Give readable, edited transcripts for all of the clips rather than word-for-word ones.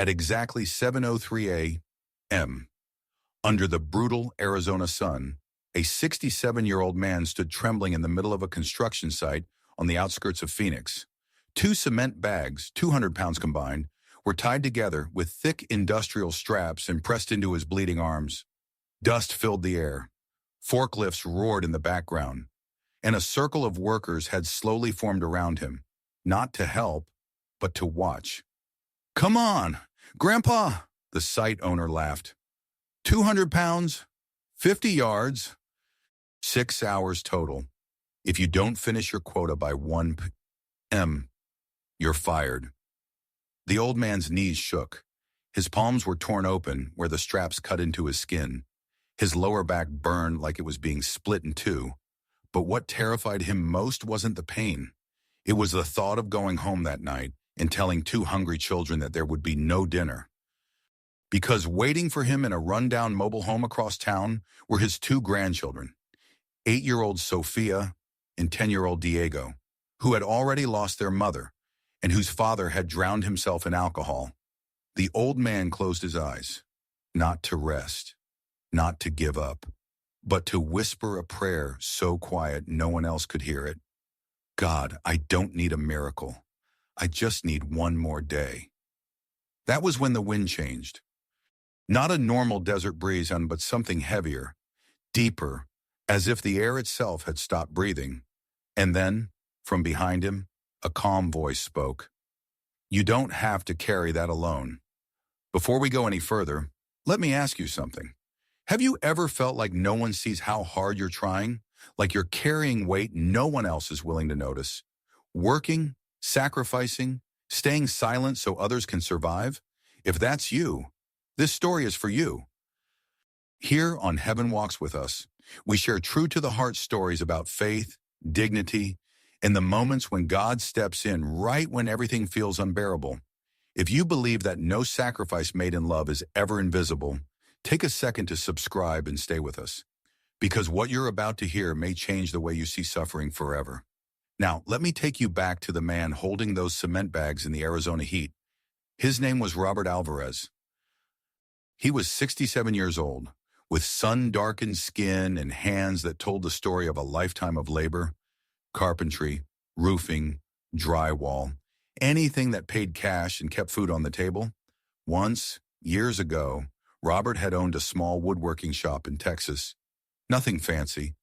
At exactly 7:03 a.m., under the brutal Arizona sun, a 67-year-old man stood trembling in the middle of a construction site on the outskirts of Phoenix. Two cement bags, 200 pounds combined, were tied together with thick industrial straps and pressed into his bleeding arms. Dust filled the air. Forklifts roared in the background, and a circle of workers had slowly formed around him, not to help, but to watch. "Come on, Grandpa," the site owner laughed. 200 pounds, 50 yards, 6 hours total. If you don't finish your quota by 1 p.m., you're fired. The old man's knees shook. His palms were torn open where the straps cut into his skin. His lower back burned like it was being split in two. But what terrified him most wasn't the pain. It was the thought of going home that night and telling two hungry children that there would be no dinner. Because waiting for him in a rundown mobile home across town were his two grandchildren, 8-year-old Sophia and 10-year-old Diego, who had already lost their mother and whose father had drowned himself in alcohol. The old man closed his eyes, not to rest, not to give up, but to whisper a prayer so quiet no one else could hear it. "God, I don't need a miracle. I just need one more day." That was when the wind changed. Not a normal desert breeze, but something heavier, deeper, as if the air itself had stopped breathing. And then, from behind him, a calm voice spoke. "You don't have to carry that alone. Before we go any further, let me ask you something. Have you ever felt like no one sees how hard you're trying? Like you're carrying weight no one else is willing to notice? Working, sacrificing, staying silent so others can survive? If that's you, this story is for you. Here on Heaven Walks With Us, we share true-to-the-heart stories about faith, dignity, and the moments when God steps in right when everything feels unbearable. If you believe that no sacrifice made in love is ever invisible, take a second to subscribe and stay with us, because what you're about to hear may change the way you see suffering forever. Now, let me take you back to the man holding those cement bags in the Arizona heat. His name was Robert Alvarez. He was 67 years old, with sun-darkened skin and hands that told the story of a lifetime of labor, carpentry, roofing, drywall, anything that paid cash and kept food on the table. Once, years ago, Robert had owned a small woodworking shop in Texas. Nothing fancy,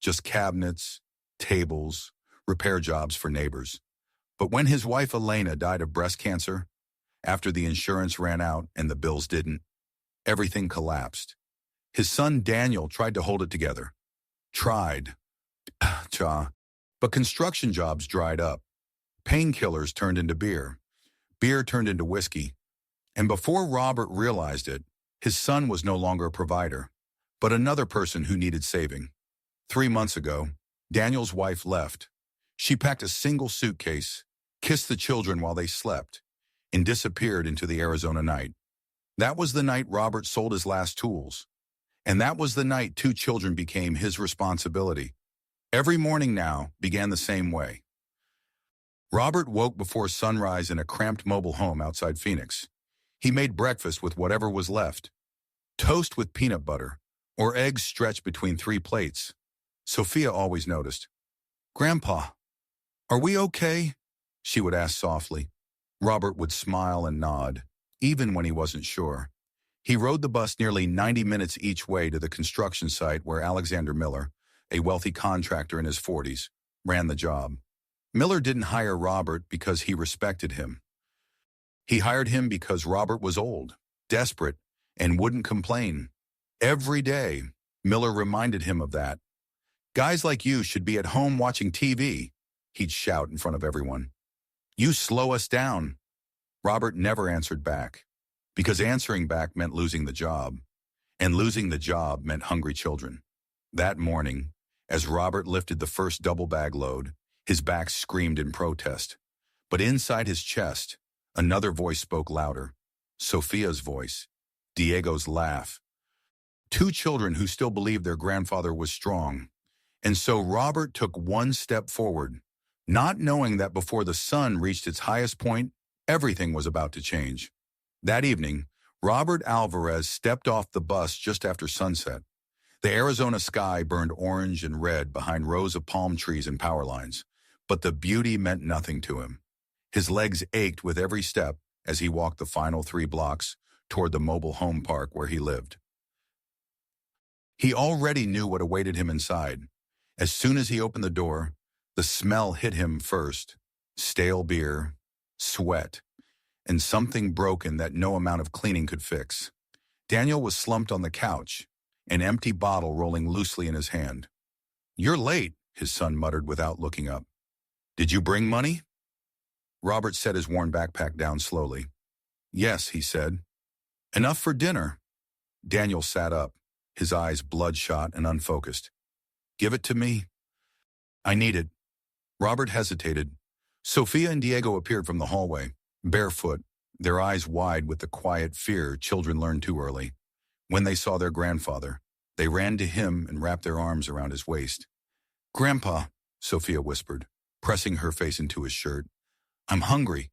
just cabinets, tables, repair jobs for neighbors. But when his wife Elena died of breast cancer, after the insurance ran out and the bills didn't, everything collapsed. His son Daniel tried to hold it together. But construction jobs dried up. Painkillers turned into beer. Beer turned into whiskey. And before Robert realized it, his son was no longer a provider, but another person who needed saving. 3 months ago, Daniel's wife left. She packed a single suitcase, kissed the children while they slept, and disappeared into the Arizona night. That was the night Robert sold his last tools. And that was the night 2 children became his responsibility. Every morning now began the same way. Robert woke before sunrise in a cramped mobile home outside Phoenix. He made breakfast with whatever was left. Toast with peanut butter, or eggs stretched between 3 plates. Sophia always noticed. "Grandpa, are we okay?" she would ask softly. Robert would smile and nod, even when he wasn't sure. He rode the bus nearly 90 minutes each way to the construction site where Alexander Miller, a wealthy contractor in his 40s, ran the job. Miller didn't hire Robert because he respected him. He hired him because Robert was old, desperate, and wouldn't complain. Every day, Miller reminded him of that. "Guys like you should be at home watching TV," he'd shout in front of everyone. "You slow us down." Robert never answered back, because answering back meant losing the job, and losing the job meant hungry children. That morning, as Robert lifted the first double bag load, his back screamed in protest. But inside his chest, another voice spoke louder. Sophia's voice, Diego's laugh. 2 children who still believed their grandfather was strong. And so Robert took one step forward, not knowing that before the sun reached its highest point, everything was about to change. That evening, Robert Alvarez stepped off the bus just after sunset. The Arizona sky burned orange and red behind rows of palm trees and power lines, but the beauty meant nothing to him. His legs ached with every step as he walked the final 3 blocks toward the mobile home park where he lived. He already knew what awaited him inside. As soon as he opened the door, the smell hit him first: stale beer, sweat, and something broken that no amount of cleaning could fix. Daniel was slumped on the couch, an empty bottle rolling loosely in his hand. "You're late," his son muttered without looking up. "Did you bring money?" Robert set his worn backpack down slowly. "Yes," he said. "Enough for dinner." Daniel sat up, his eyes bloodshot and unfocused. "Give it to me." "I need it." Robert hesitated. Sophia and Diego appeared from the hallway, barefoot, their eyes wide with the quiet fear children learn too early. When they saw their grandfather, they ran to him and wrapped their arms around his waist. "Grandpa," Sophia whispered, pressing her face into his shirt, "I'm hungry."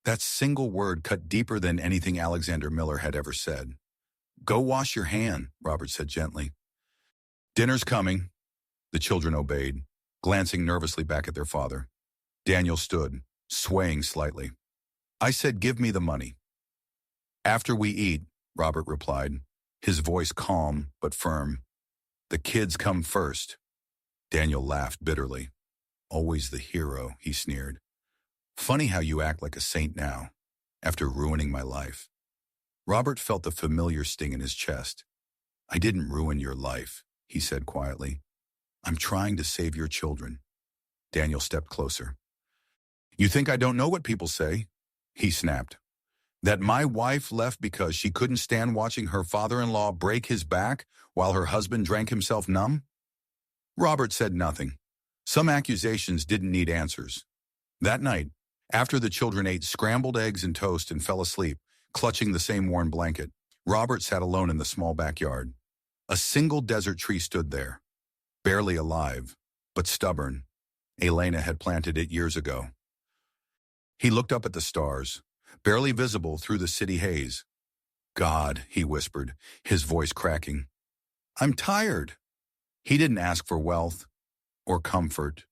That single word cut deeper than anything Alexander Miller had ever said. "Go wash your hand," Robert said gently. "Dinner's coming." The children obeyed, glancing nervously back at their father. Daniel stood, swaying slightly. "I said give me the money." "After we eat," Robert replied, his voice calm but firm. "The kids come first." Daniel laughed bitterly. "Always the hero," he sneered. "Funny how you act like a saint now, after ruining my life." Robert felt the familiar sting in his chest. "I didn't ruin your life," he said quietly. "I'm trying to save your children." Daniel stepped closer. "You think I don't know what people say?" he snapped. "That my wife left because she couldn't stand watching her father-in-law break his back while her husband drank himself numb?" Robert said nothing. Some accusations didn't need answers. That night, after the children ate scrambled eggs and toast and fell asleep, clutching the same worn blanket, Robert sat alone in the small backyard. A single desert tree stood there, barely alive, but stubborn. Elena had planted it years ago. He looked up at the stars, barely visible through the city haze. "God," he whispered, his voice cracking. "I'm tired." He didn't ask for wealth, or comfort,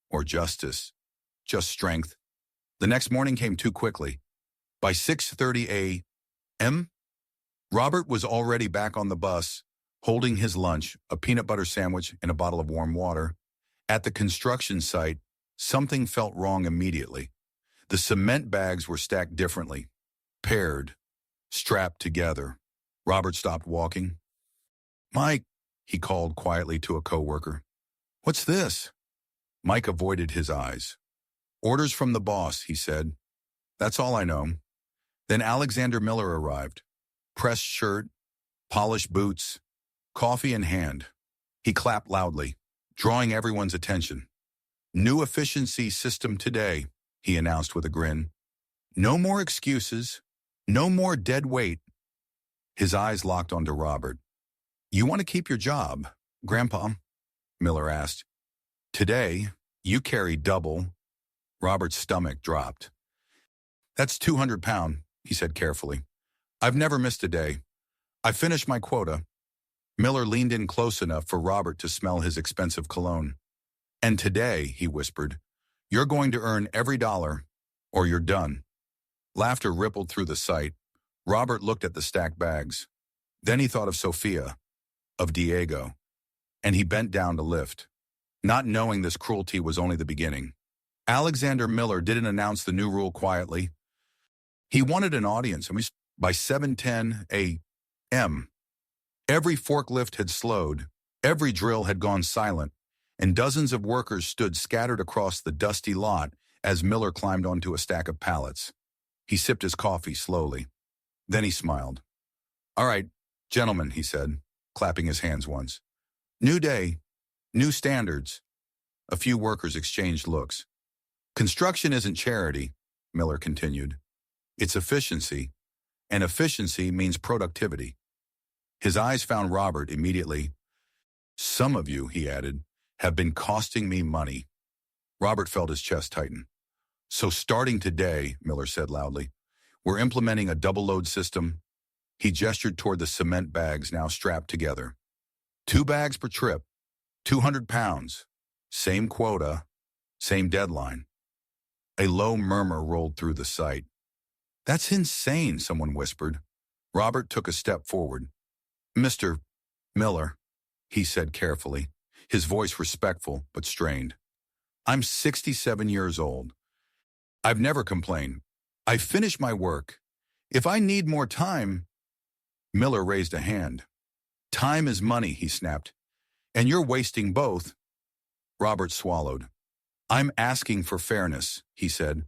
or justice, just strength. The next morning came too quickly. By 6:30 a.m., Robert was already back on the bus, holding his lunch, a peanut butter sandwich and a bottle of warm water. At the construction site, something felt wrong immediately. The cement bags were stacked differently, paired, strapped together. Robert stopped walking. "Mike," he called quietly to a coworker. "What's this?" Mike avoided his eyes. "Orders from the boss," he said. "That's all I know." Then Alexander Miller arrived. Pressed shirt, polished boots, coffee in hand. He clapped loudly, drawing everyone's attention. "New efficiency system today," he announced with a grin. "No more excuses. No more dead weight." His eyes locked onto Robert. "You want to keep your job, Grandpa?" Miller asked. "Today, you carry double." Robert's stomach dropped. "That's 200 pounds, he said carefully. "I've never missed a day. I finished my quota." Miller leaned in close enough for Robert to smell his expensive cologne. "And today," he whispered, "you're going to earn every dollar, or you're done." Laughter rippled through the site. Robert looked at the stacked bags. Then he thought of Sophia, of Diego, and he bent down to lift, not knowing this cruelty was only the beginning. Alexander Miller didn't announce the new rule quietly. He wanted an audience, and by 7:10 a.m., every forklift had slowed, every drill had gone silent, and dozens of workers stood scattered across the dusty lot as Miller climbed onto a stack of pallets. He sipped his coffee slowly. Then he smiled. "All right, gentlemen," he said, clapping his hands once. "New day, new standards." A few workers exchanged looks. "Construction isn't charity," Miller continued. "It's efficiency, and efficiency means productivity." His eyes found Robert immediately. "Some of you," he added, "have been costing me money." Robert felt his chest tighten. "So starting today," Miller said loudly, We're implementing a double-load system. He gestured toward the cement bags now strapped together. 2 bags per trip, 200 pounds. Same quota, same deadline. A low murmur rolled through the site. That's insane, someone whispered. Robert took a step forward. Mr. Miller, he said carefully, his voice respectful but strained. I'm 67 years old. I've never complained. I finished my work. If I need more time... Miller raised a hand. Time is money, he snapped. And you're wasting both. Robert swallowed. I'm asking for fairness, he said.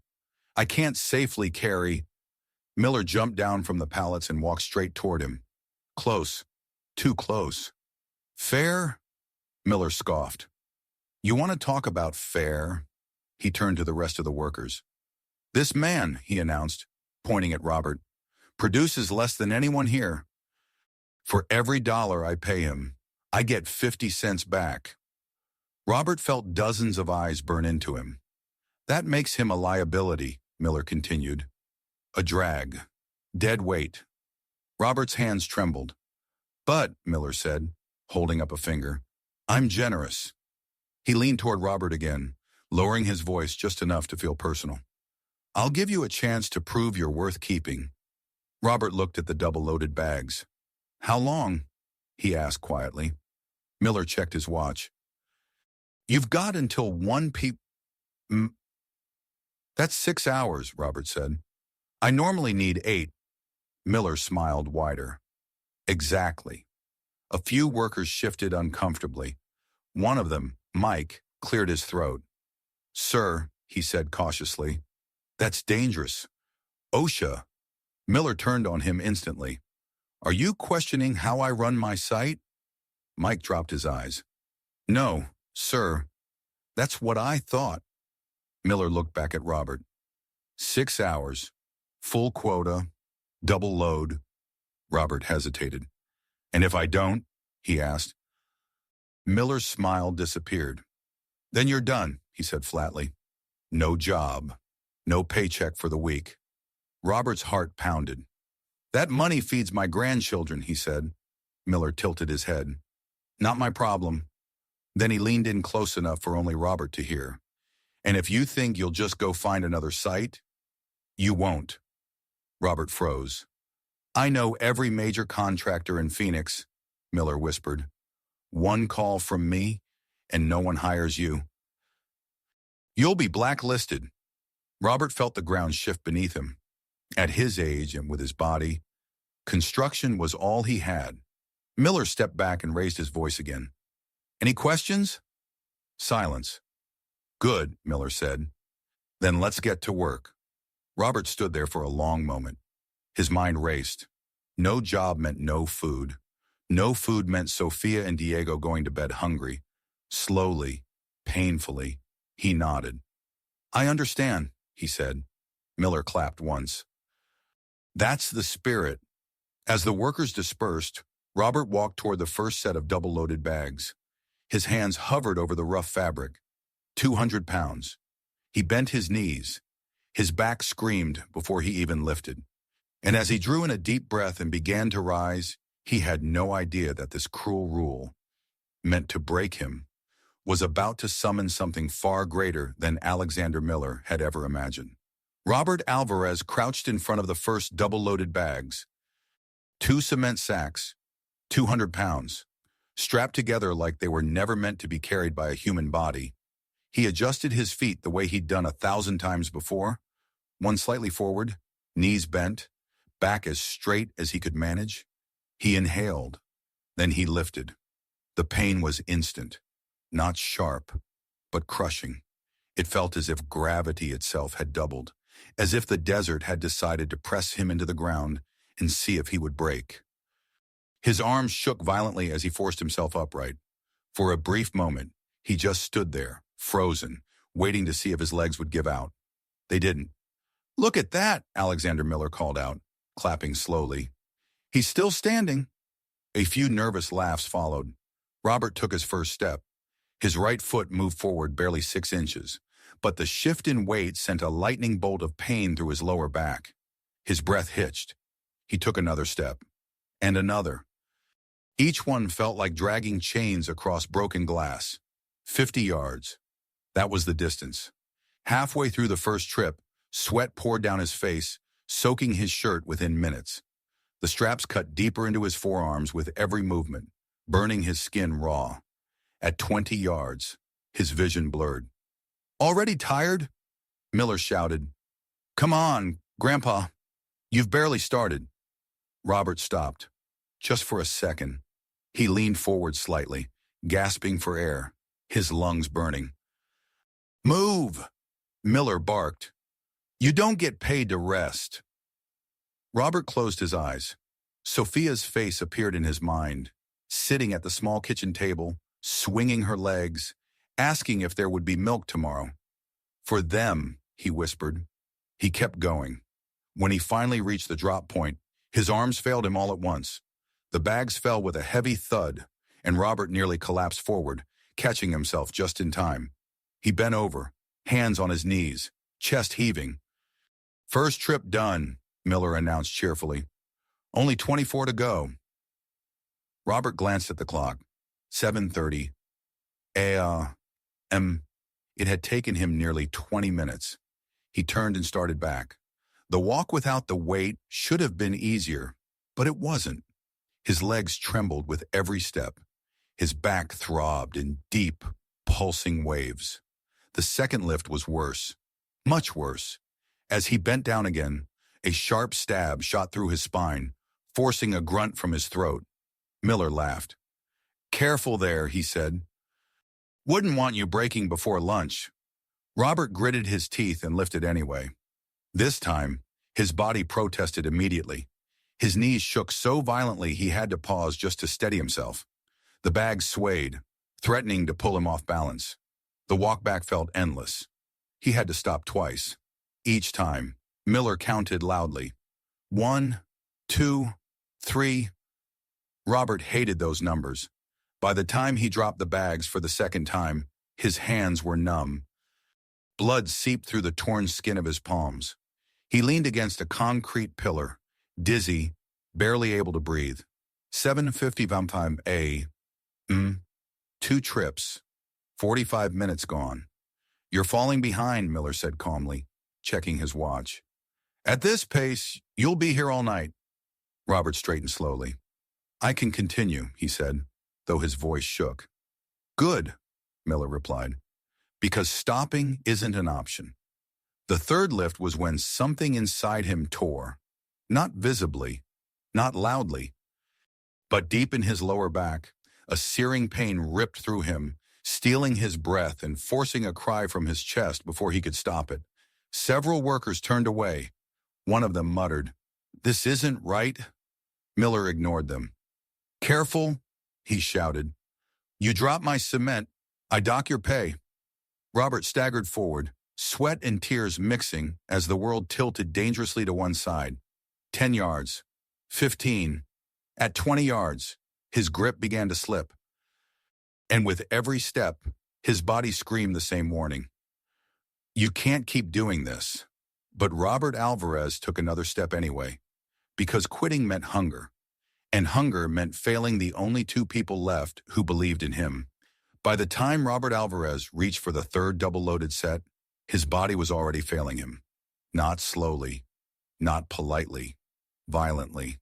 I can't safely carry... Miller jumped down from the pallets and walked straight toward him. Close. Too close. Fair? Miller scoffed. You want to talk about fair? He turned to the rest of the workers. This man, he announced, pointing at Robert, produces less than anyone here. For every dollar I pay him, I get 50 cents back. Robert felt dozens of eyes burn into him. That makes him a liability, Miller continued. A drag. Dead weight. Robert's hands trembled. But, Miller said, holding up a finger, I'm generous. He leaned toward Robert again, lowering his voice just enough to feel personal. I'll give you a chance to prove you're worth keeping. Robert looked at the double-loaded bags. How long? He asked quietly. Miller checked his watch. You've got until 1 p.m. That's 6 hours, Robert said. I normally need 8. Miller smiled wider. Exactly. A few workers shifted uncomfortably. One of them, Mike, cleared his throat. Sir, he said cautiously, that's dangerous. OSHA. Miller turned on him instantly. Are you questioning how I run my site? Mike dropped his eyes. No, sir. That's what I thought. Miller looked back at Robert. 6 hours. Full quota. Double load. Robert hesitated. And if I don't? He asked. Miller's smile disappeared. Then you're done, he said flatly. No job. No paycheck for the week. Robert's heart pounded. That money feeds my grandchildren, he said. Miller tilted his head. Not my problem. Then he leaned in close enough for only Robert to hear. And if you think you'll just go find another site, you won't. Robert froze. I know every major contractor in Phoenix, Miller whispered. One call from me, and no one hires you. You'll be blacklisted. Robert felt the ground shift beneath him. At his age and with his body, construction was all he had. Miller stepped back and raised his voice again. Any questions? Silence. Good, Miller said. Then let's get to work. Robert stood there for a long moment. His mind raced. No job meant no food. No food meant Sophia and Diego going to bed hungry. Slowly, painfully, he nodded. I understand, he said. Miller clapped once. That's the spirit. As the workers dispersed, Robert walked toward the first set of double-loaded bags. His hands hovered over the rough fabric. 200 pounds. He bent his knees. His back screamed before he even lifted. And as he drew in a deep breath and began to rise, he had no idea that this cruel rule, meant to break him, was about to summon something far greater than Alexander Miller had ever imagined. Robert Alvarez crouched in front of the first double-loaded bags. 2 cement sacks, 200 pounds, strapped together like they were never meant to be carried by a human body. He adjusted his feet the way he'd done 1,000 times before, one slightly forward, knees bent, back as straight as he could manage. He inhaled, then he lifted. The pain was instant, not sharp, but crushing. It felt as if gravity itself had doubled, as if the desert had decided to press him into the ground and see if he would break. His arms shook violently as he forced himself upright. For a brief moment, he just stood there, frozen, waiting to see if his legs would give out. They didn't. Look at that, Alexander Miller called out, clapping slowly. He's still standing. A few nervous laughs followed. Robert took his first step. His right foot moved forward barely 6 inches, but the shift in weight sent a lightning bolt of pain through his lower back. His breath hitched. He took another step. And another. Each one felt like dragging chains across broken glass. 50 yards. That was the distance. Halfway through the first trip, sweat poured down his face, soaking his shirt within minutes. The straps cut deeper into his forearms with every movement, burning his skin raw. At 20 yards, his vision blurred. "Already tired?" Miller shouted. "Come on, Grandpa. You've barely started." Robert stopped. Just for a second. He leaned forward slightly, gasping for air, his lungs burning. "Move!" Miller barked. "You don't get paid to rest." Robert closed his eyes. Sophia's face appeared in his mind, sitting at the small kitchen table, swinging her legs, asking if there would be milk tomorrow. "For them," he whispered. He kept going. When he finally reached the drop point, his arms failed him all at once. The bags fell with a heavy thud, and Robert nearly collapsed forward, catching himself just in time. He bent over, hands on his knees, chest heaving. "First trip done," Miller announced cheerfully. "Only 24 to go." Robert glanced at the clock. 7:30 a.m. It had taken him nearly 20 minutes. He turned and started back. The walk without the weight should have been easier, but it wasn't. His legs trembled with every step. His back throbbed in deep, pulsing waves. The second lift was worse, much worse. As he bent down again, a sharp stab shot through his spine, forcing a grunt from his throat. Miller laughed. "Careful there," he said. "Wouldn't want you breaking before lunch." Robert gritted his teeth and lifted anyway. This time, his body protested immediately. His knees shook so violently he had to pause just to steady himself. The bag swayed, threatening to pull him off balance. The walk back felt endless. He had to stop twice. Each time, Miller counted loudly. 1, 2, 3. Robert hated those numbers. By the time he dropped the bags for the second time, his hands were numb. Blood seeped through the torn skin of his palms. He leaned against a concrete pillar, dizzy, barely able to breathe. 7:55 a.m. 2 trips, 45 minutes gone. "You're falling behind," Miller said calmly, checking his watch. "At this pace, you'll be here all night." Robert straightened slowly. "I can continue," he said, though his voice shook. "Good," Miller replied, "because stopping isn't an option." The third lift was when something inside him tore. Not visibly, not loudly, but deep in his lower back, a searing pain ripped through him, stealing his breath and forcing a cry from his chest before he could stop it. Several workers turned away. One of them muttered, "This isn't right." Miller ignored them. "Careful," he shouted. "You drop my cement, I dock your pay." Robert staggered forward, sweat and tears mixing as the world tilted dangerously to one side. 10 yards. 15. At 20 yards, his grip began to slip. And with every step, his body screamed the same warning. "You can't keep doing this." But Robert Alvarez took another step anyway, because quitting meant hunger. And hunger meant failing the only 2 people left who believed in him. By the time Robert Alvarez reached for the third double-loaded set, his body was already failing him. Not slowly, not politely, violently.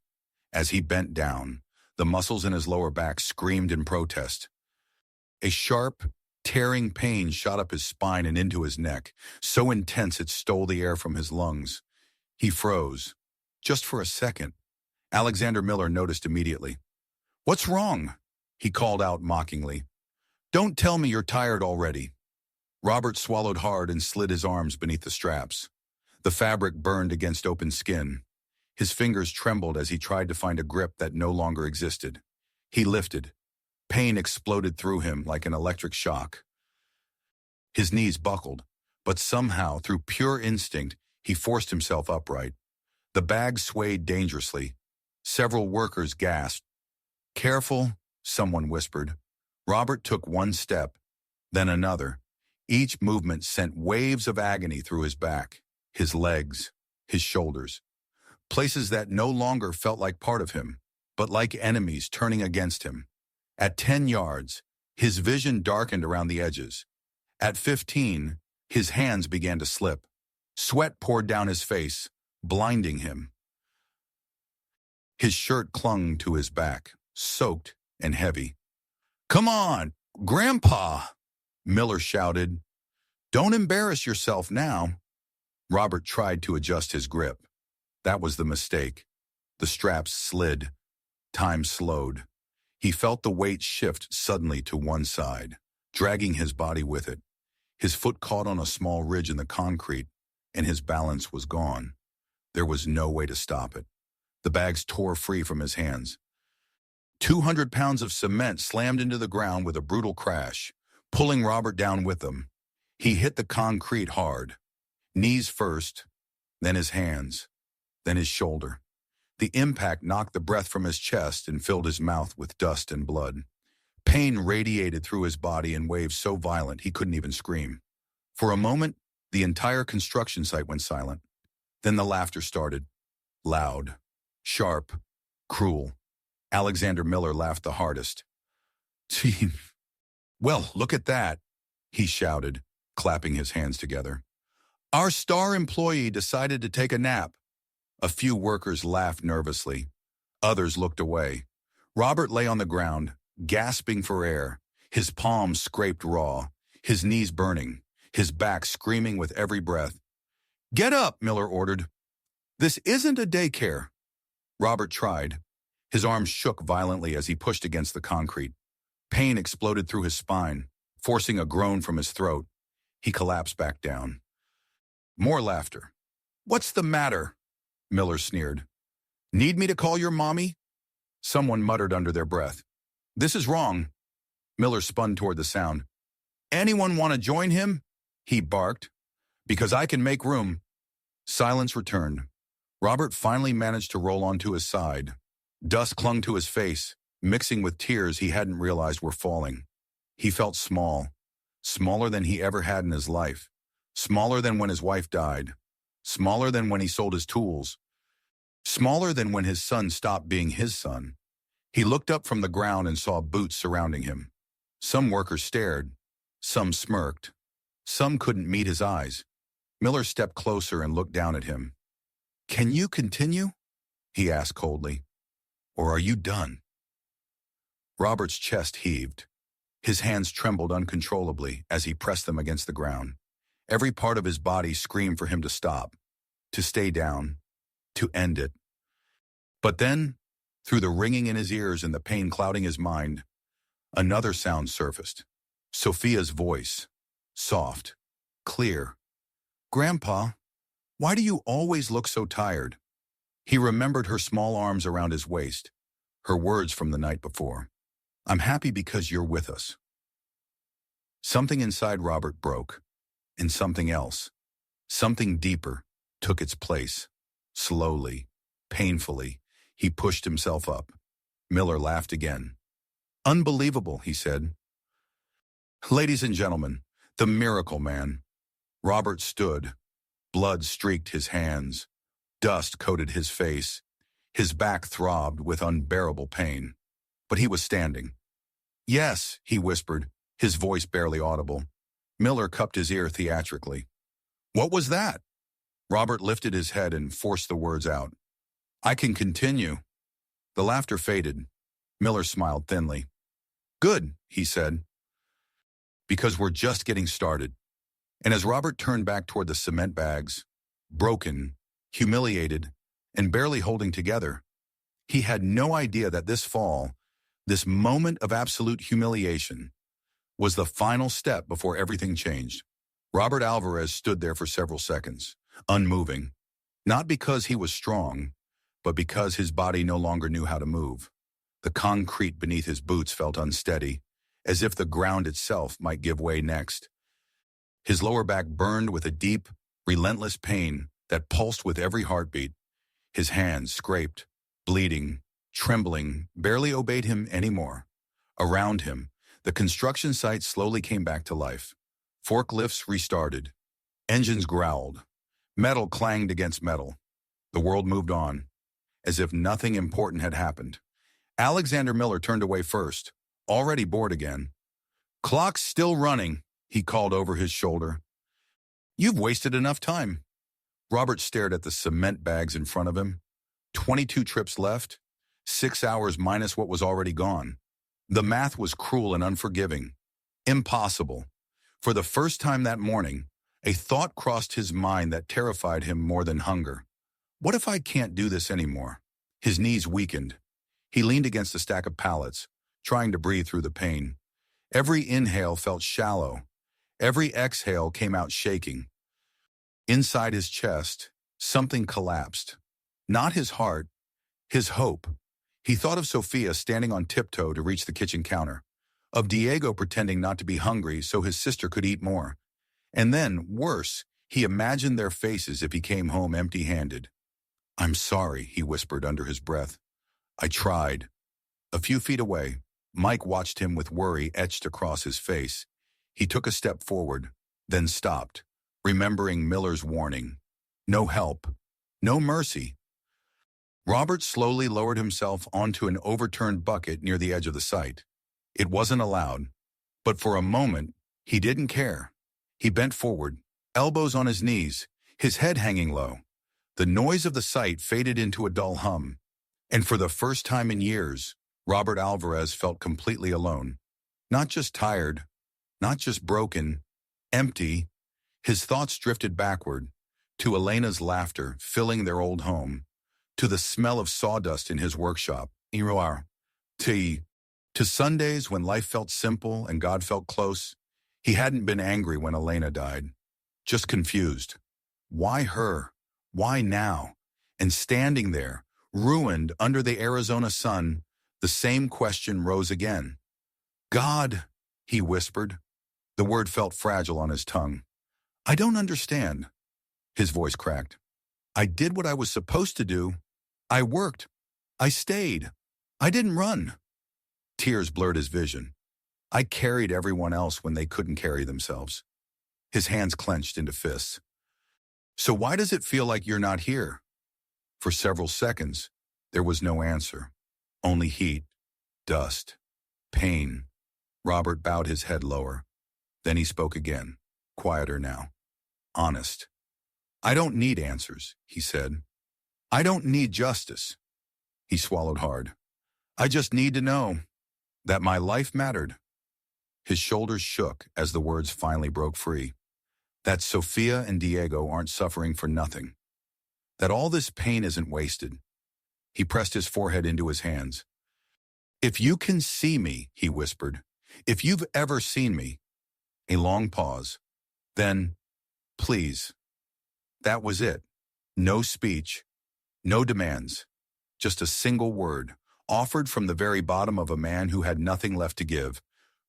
As he bent down, the muscles in his lower back screamed in protest. A sharp, tearing pain shot up his spine and into his neck, so intense it stole the air from his lungs. He froze, just for a second. Alexander Miller noticed immediately. "What's wrong?" he called out mockingly. "Don't tell me you're tired already." Robert swallowed hard and slid his arms beneath the straps. The fabric burned against open skin. His fingers trembled as he tried to find a grip that no longer existed. He lifted. Pain exploded through him like an electric shock. His knees buckled, but somehow, through pure instinct, he forced himself upright. The bag swayed dangerously. Several workers gasped. "Careful," someone whispered. Robert took one step, then another. Each movement sent waves of agony through his back, his legs, his shoulders. places that no longer felt like part of him, but like enemies turning against him. At 10 yards, his vision darkened around the edges. At 15, his hands began to slip. Sweat poured down his face, blinding him. His shirt clung to his back, soaked and heavy. "Come on, Grandpa!" Miller shouted. "Don't embarrass yourself now." Robert tried to adjust his grip. That was the mistake. The straps slid. Time slowed. He felt the weight shift suddenly to one side, dragging his body with it. His foot caught on a small ridge in the concrete, and his balance was gone. There was no way to stop it. The bags tore free from his hands. 200 pounds of cement slammed into the ground with a brutal crash, pulling Robert down with them. He hit the concrete hard. Knees first, then his hands, then his shoulder. The impact knocked the breath from his chest and filled his mouth with dust and blood. Pain radiated through his body in waves so violent he couldn't even scream. For a moment, the entire construction site went silent. Then the laughter started. Loud, sharp, cruel. Alexander Miller laughed the hardest. "Gee, well, look at that," he shouted, clapping his hands together. "Our star employee decided to take a nap." A few workers laughed nervously. Others looked away. Robert lay on the ground, gasping for air, his palms scraped raw, his knees burning, his back screaming with every breath. "Get up," Miller ordered. "This isn't a daycare." Robert tried. His arms shook violently as he pushed against the concrete. Pain exploded through his spine, forcing a groan from his throat. He collapsed back down. More laughter. "What's the matter?" Miller sneered. "Need me to call your mommy?" Someone muttered under their breath. "This is wrong." Miller spun toward the sound. "Anyone want to join him?" he barked. "Because I can make room." Silence returned. Robert finally managed to roll onto his side. Dust clung to his face, mixing with tears he hadn't realized were falling. He felt small, smaller than he ever had in his life, smaller than when his wife died, smaller than when he sold his tools, smaller than when his son stopped being his son. He looked up from the ground and saw boots surrounding him. Some workers stared, some smirked, some couldn't meet his eyes. Miller stepped closer and looked down at him. "Can you continue?" he asked coldly. "Or are you done?" Robert's chest heaved. His hands trembled uncontrollably as he pressed them against the ground. Every part of his body screamed for him to stop, to stay down, to end it. But then, through the ringing in his ears and the pain clouding his mind, another sound surfaced. Sophia's voice, soft, clear. "Grandpa, why do you always look so tired?" He remembered her small arms around his waist, her words from the night before. "I'm happy because you're with us." Something inside Robert broke, and something else, something deeper, took its place. Slowly, painfully, he pushed himself up. Miller laughed again. "Unbelievable," he said. "Ladies and gentlemen, the Miracle Man." Robert stood. Blood streaked his hands. Dust coated his face. His back throbbed with unbearable pain. But he was standing. "Yes," he whispered, his voice barely audible. Miller cupped his ear theatrically. "What was that?" Robert lifted his head and forced the words out. "I can continue." The laughter faded. Miller smiled thinly. "Good," he said. "Because we're just getting started." And as Robert turned back toward the cement bags, broken, humiliated, and barely holding together, he had no idea that this fall, this moment of absolute humiliation, was the final step before everything changed. Robert Alvarez stood there for several seconds, unmoving, not because he was strong, but because his body no longer knew how to move. The concrete beneath his boots felt unsteady, as if the ground itself might give way next. His lower back burned with a deep, relentless pain that pulsed with every heartbeat. His hands, scraped, bleeding, trembling, barely obeyed him anymore. Around him, the construction site slowly came back to life. Forklifts restarted. Engines growled. Metal clanged against metal. The world moved on, as if nothing important had happened. Alexander Miller turned away first, already bored again. "Clock's still running," he called over his shoulder. "You've wasted enough time." Robert stared at the cement bags in front of him. 22 trips left, 6 hours minus what was already gone. The math was cruel and unforgiving. Impossible. For the first time that morning, a thought crossed his mind that terrified him more than hunger. What if I can't do this anymore? His knees weakened. He leaned against a stack of pallets, trying to breathe through the pain. Every inhale felt shallow. Every exhale came out shaking. Inside his chest, something collapsed. Not his heart, his hope. He thought of Sophia standing on tiptoe to reach the kitchen counter, of Diego pretending not to be hungry so his sister could eat more. And then, worse, he imagined their faces if he came home empty-handed. "I'm sorry," he whispered under his breath. "I tried." A few feet away, Mike watched him with worry etched across his face. He took a step forward, then stopped, remembering Miller's warning. No help. No mercy. Robert slowly lowered himself onto an overturned bucket near the edge of the site. It wasn't allowed, but for a moment, he didn't care. He bent forward, elbows on his knees, his head hanging low. The noise of the site faded into a dull hum, and for the first time in years, Robert Alvarez felt completely alone. Not just tired, not just broken, empty. His thoughts drifted backward, to Elena's laughter filling their old home, to the smell of sawdust in his workshop, to Sundays when life felt simple and God felt close. He hadn't been angry when Elena died, just confused. Why her? Why now? And standing there, ruined under the Arizona sun, the same question rose again. "God," he whispered. The word felt fragile on his tongue. "I don't understand." His voice cracked. "I did what I was supposed to do. I worked. I stayed. I didn't run." Tears blurred his vision. "I carried everyone else when they couldn't carry themselves." His hands clenched into fists. "So why does it feel like you're not here?" For several seconds, there was no answer. Only heat, dust, pain. Robert bowed his head lower. Then he spoke again, quieter now. Honest. "I don't need answers," he said. "I don't need justice." He swallowed hard. "I just need to know that my life mattered." His shoulders shook as the words finally broke free. That Sophia and Diego aren't suffering for nothing. That all this pain isn't wasted. He pressed his forehead into his hands. "If you can see me," he whispered, "if you've ever seen me." A long pause. Then, "Please." That was it. No speech. No demands. Just a single word, offered from the very bottom of a man who had nothing left to give.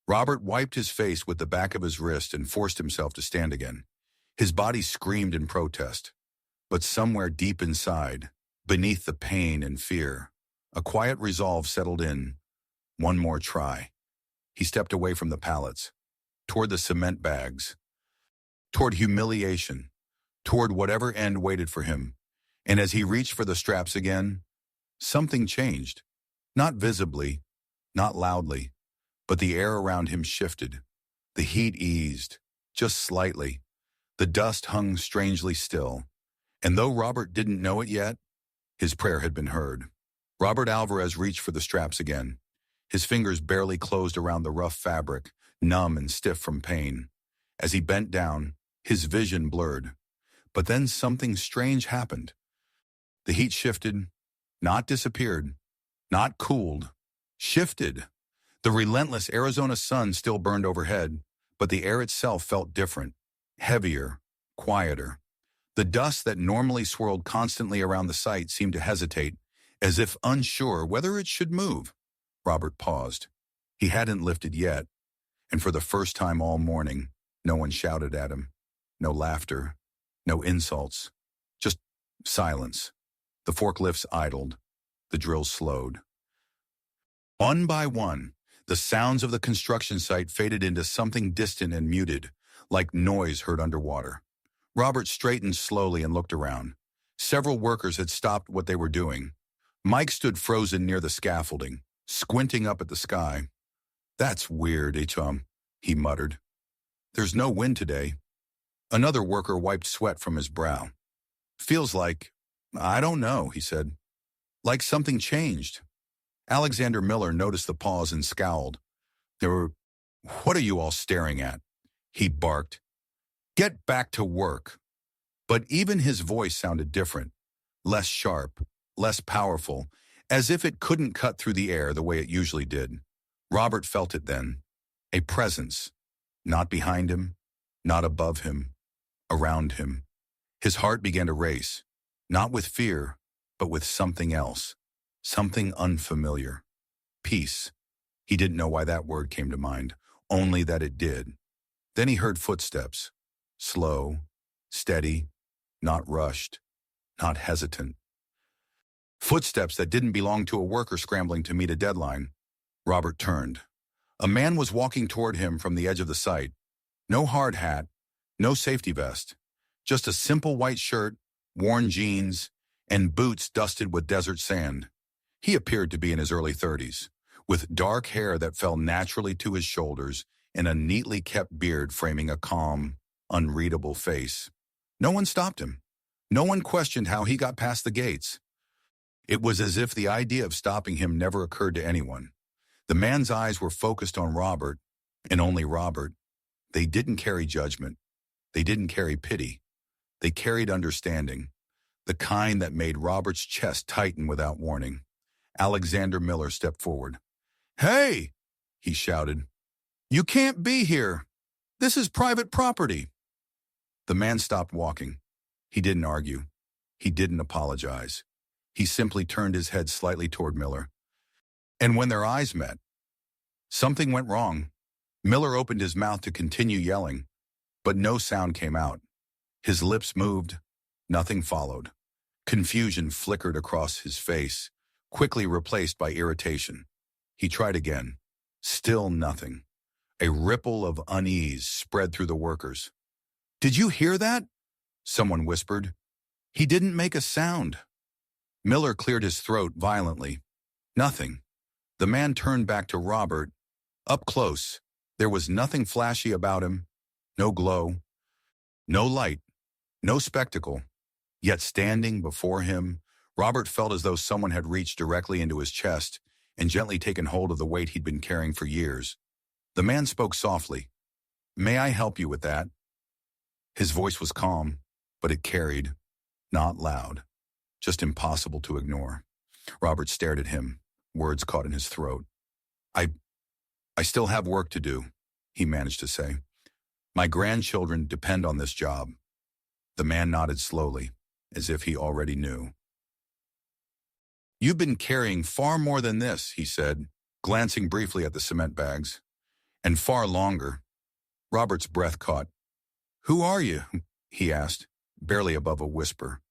Robert wiped his face with the back of his wrist and forced himself to stand again. His body screamed in protest. But somewhere deep inside, beneath the pain and fear, a quiet resolve settled in. One more try. He stepped away from the pallets, toward the cement bags, toward humiliation, toward whatever end waited for him. And as he reached for the straps again, something changed. Not visibly, not loudly, but the air around him shifted. The heat eased, just slightly. The dust hung strangely still. And though Robert didn't know it yet, his prayer had been heard. Robert Alvarez reached for the straps again. His fingers barely closed around the rough fabric, numb and stiff from pain. As he bent down, his vision blurred. But then something strange happened. The heat shifted, not disappeared, not cooled, shifted. The relentless Arizona sun still burned overhead, but the air itself felt different, heavier, quieter. The dust that normally swirled constantly around the site seemed to hesitate, as if unsure whether it should move. Robert paused. He hadn't lifted yet, and for the first time all morning, no one shouted at him. No laughter, no insults, just silence. The forklifts idled. The drills slowed. One by one, the sounds of the construction site faded into something distant and muted, like noise heard underwater. Robert straightened slowly and looked around. Several workers had stopped what they were doing. Mike stood frozen near the scaffolding, squinting up at the sky. "That's weird, Chum," he muttered. "There's no wind today." Another worker wiped sweat from his brow. "Feels like, I don't know," he said. "Like something changed." Alexander Miller noticed the pause and scowled. "What are you all staring at?" he barked. "Get back to work." But even his voice sounded different, less sharp, less powerful, as if it couldn't cut through the air the way it usually did. Robert felt it then, a presence, not behind him, not above him, around him. His heart began to race, not with fear, but with something else, something unfamiliar. Peace. He didn't know why that word came to mind, only that it did. Then he heard footsteps, slow, steady, not rushed, not hesitant. Footsteps that didn't belong to a worker scrambling to meet a deadline. Robert turned. A man was walking toward him from the edge of the site. No hard hat, no safety vest, just a simple white shirt, worn jeans, and boots dusted with desert sand. He appeared to be in his early 30s, with dark hair that fell naturally to his shoulders and a neatly kept beard framing a calm, unreadable face. No one stopped him. No one questioned how he got past the gates. It was as if the idea of stopping him never occurred to anyone. The man's eyes were focused on Robert, and only Robert. They didn't carry judgment. They didn't carry pity. They carried understanding, the kind that made Robert's chest tighten without warning. Alexander Miller stepped forward. "Hey!" he shouted. "You can't be here. This is private property." The man stopped walking. He didn't argue. He didn't apologize. He simply turned his head slightly toward Miller. And when their eyes met, something went wrong. Miller opened his mouth to continue yelling, but no sound came out. His lips moved. Nothing followed. Confusion flickered across his face, quickly replaced by irritation. He tried again. Still nothing. A ripple of unease spread through the workers. "Did you hear that?" someone whispered. "He didn't make a sound." Miller cleared his throat violently. Nothing. The man turned back to Robert. Up close, there was nothing flashy about him. No glow. No light. No spectacle. Yet standing before him, Robert felt as though someone had reached directly into his chest and gently taken hold of the weight he'd been carrying for years. The man spoke softly. "May I help you with that?" His voice was calm, but it carried, not loud, just impossible to ignore. Robert stared at him, words caught in his throat. I still have work to do," he managed to say. "My grandchildren depend on this job." The man nodded slowly, as if he already knew. "You've been carrying far more than this," he said, glancing briefly at the cement bags. "And far longer." Robert's breath caught. "Who are you?" he asked, barely above a whisper.